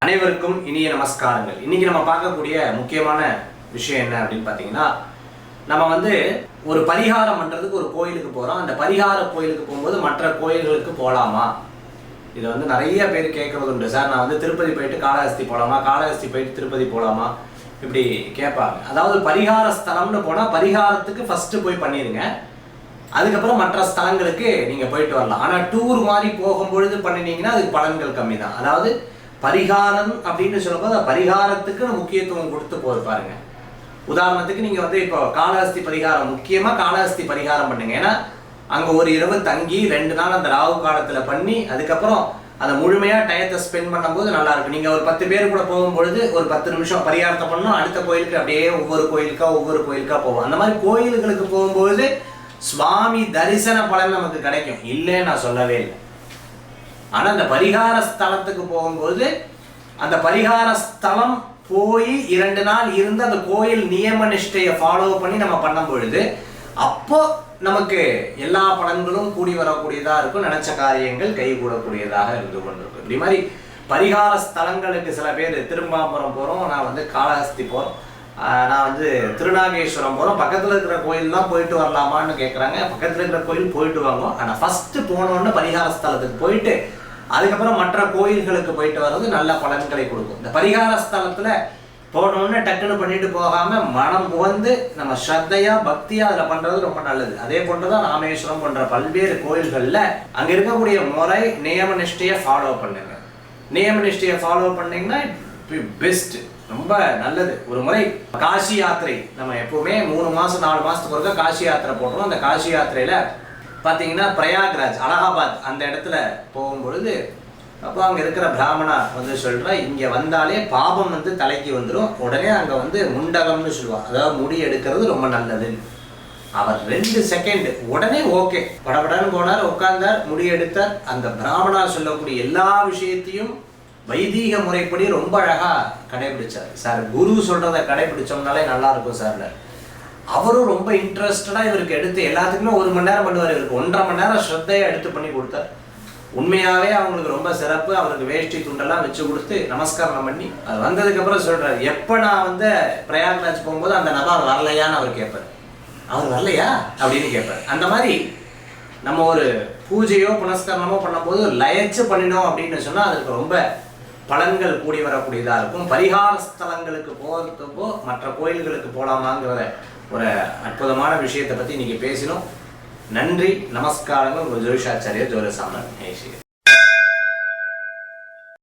அனைவருக்கும் இனிய நமஸ்காரங்கள். இன்னைக்கு நம்ம பார்க்கக்கூடிய முக்கியமான விஷயம் என்ன அப்படின்னு பார்த்தீங்கன்னா, நம்ம வந்து ஒரு பரிகாரம் பண்ணுறதுக்கு ஒரு கோயிலுக்கு போகிறோம். அந்த பரிகார கோயிலுக்கு போகும்போது மற்ற கோயில்களுக்கு போகலாமா? இதை வந்து நிறைய பேர் கேட்குறது உண்டு. சார், நான் வந்து திருப்பதி போயிட்டு காளஹஸ்தி போகலாமா, காளஹஸ்தி போயிட்டு திருப்பதி போகலாமா, இப்படி கேட்பாங்க. அதாவது பரிகார ஸ்தலம்னு போனால் பரிகாரத்துக்கு ஃபஸ்ட்டு போய் பண்ணிடுங்க, அதுக்கப்புறம் மற்ற ஸ்தலங்களுக்கு நீங்கள் போயிட்டு வரலாம். ஆனால் டூர் மாதிரி போகும்பொழுது பண்ணினீங்கன்னா அதுக்கு பலன்கள் கம்மி தான். அதாவது பரிகாரம் அப்படின்னு சொல்லும்போது பரிகாரத்துக்கு முக்கியத்துவம் கொடுத்து பாருங்க. உதாரணத்துக்கு நீங்கள் வந்து இப்போ காளஹஸ்தி பரிகாரம், முக்கியமாக காளஹஸ்தி பரிகாரம் பண்ணுங்க. ஏன்னா அங்கே ஒரு இரவு தங்கி 2 நாள் அந்த ராகு காலத்தில் பண்ணி அதுக்கப்புறம் அதை முழுமையாக டயத்தை ஸ்பெண்ட் பண்ணும்போது நல்லா இருக்கும். நீங்கள் ஒரு 10 பேர் கூட போகும்பொழுது ஒரு 10 நிமிஷம் பரிகாரத்தை பண்ணணும், அடுத்த கோயிலுக்கு அப்படியே ஒவ்வொரு கோயிலுக்கா போவோம். அந்த மாதிரி கோயில்களுக்கு போகும்போது சுவாமி தரிசன பலன் நமக்கு கிடைக்கும், இல்லைன்னு நான் சொல்லவே இல்லை. ஆனால் அந்த பரிகார ஸ்தலத்துக்கு போகும்போது அந்த பரிகார ஸ்தலம் போய் 2 நாள் இருந்து அந்த கோயில் நியம நிஷ்டையை ஃபாலோ பண்ணி நம்ம பண்ணும் பொழுது அப்போ நமக்கு எல்லா பலன்களும் கூடி வரக்கூடியதாக இருக்கும், நினைச்ச காரியங்கள் கைகூடக்கூடியதாக இருந்து கொண்டிருக்கும். இப்படி மாதிரி பரிகார ஸ்தலங்களுக்கு சில பேர் திரும்பாபுரம் போகிறோம், நான் வந்து காளஹஸ்தி போகிறோம், நான் வந்து திருநாகேஸ்வரம் போகிறோம், பக்கத்தில் இருக்கிற கோயிலெலாம் போயிட்டு வரலாமான்னு கேட்குறாங்க. பக்கத்தில் இருக்கிற கோயில் போயிட்டு வாங்க. ஆனால் ஃபஸ்ட்டு போனோன்னு பரிகார ஸ்தலத்துக்கு போயிட்டு அதுக்கப்புறம் மற்ற கோயில்களுக்கு போயிட்டு வர்றது நல்ல பலன்களை கொடுக்கும். இந்த பரிகார ஸ்தலத்தில் போனோன்னு டக்குன்னு பண்ணிட்டு போகாமல் மனம் உவந்து நம்ம ஸ்ரத்தையா பக்தியாக அதில் பண்ணுறது ரொம்ப நல்லது. அதே போன்று தான் ராமேஸ்வரம் போன்ற பல்வேறு கோயில்களில் அங்கே இருக்கக்கூடிய முறை நியம நிஷ்டையை ஃபாலோ பண்ணுங்க. நியம நிஷ்டையை ஃபாலோ பண்ணிங்கன்னா பெஸ்ட், ரொம்ப நல்லது. ஒரு முறை காசி யாத்திரை, நம்ம எப்பவுமே 3 மாதம் 4 மாதத்துக்கு ஒருக்கா காசி யாத்திரை போடுறோம். அந்த காசி யாத்திரையில் பார்த்தீங்கன்னா பிரயாக்ராஜ், அலகாபாத் அந்த இடத்துல போகும்பொழுது அப்போ அங்கே இருக்கிற பிராமணா வந்து சொல்கிறா, இங்கே வந்தாலே பாபம் வந்து தலைக்கு வந்துடும், உடனே அங்கே வந்து முண்டகம்னு சொல்லுவாள், அதாவது முடி எடுக்கிறது ரொம்ப நல்லது. அவர் 2 செகண்ட் உடனே ஓகே படபடன்னு போனார், உட்கார்ந்தார், முடி எடுத்தார். அந்த பிராமணா சொல்லக்கூடிய எல்லா விஷயத்தையும் வைதீக முறைப்படி ரொம்ப அழகாக கடைபிடிச்சார். சார், குரு சொல்கிறத கடைபிடிச்சோம்னாலே நல்லா இருக்கும் சார். அவரும் ரொம்ப இன்ட்ரெஸ்டடாக இவருக்கு எடுத்து எல்லாத்துக்குமே 1 மணி நேரம் பண்ணுவார், இவருக்கு 1.5 மணி நேரம் ஸ்ரத்தையாக எடுத்து பண்ணி கொடுத்தார். உண்மையாகவே அவங்களுக்கு ரொம்ப சிறப்பு. அவருக்கு வேஷ்டி துண்டெல்லாம் வச்சு கொடுத்து நமஸ்காரம் பண்ணி அது வந்ததுக்கப்புறம் சொல்கிறார், எப்போ நான் வந்து பிரயாக்ராஜ் போகும்போது அந்த நபர் வரலையான்னு அவர் கேட்பார். அவர் வரலையா அப்படின்னு கேட்பார். அந்த மாதிரி நம்ம ஒரு பூஜையோ புனஸ்கரணமோ பண்ணும்போது லயச்சு பண்ணினோம் அப்படின்னு சொன்னால் அதுக்கு ரொம்ப பலன்கள் கூடி வரக்கூடியதாக இருக்கும். பரிகார ஸ்தலங்களுக்கு போகிறதுக்கோ மற்ற கோயில்களுக்கு போகலாமாங்கிறத ஒரு அற்புதமான விஷயத்தை பற்றி இன்றைக்கி பேசினோம். நன்றி, நமஸ்காரங்கள். உங்கள் ஜோதிஷாச்சாரியர் ஜோதிசாமன்.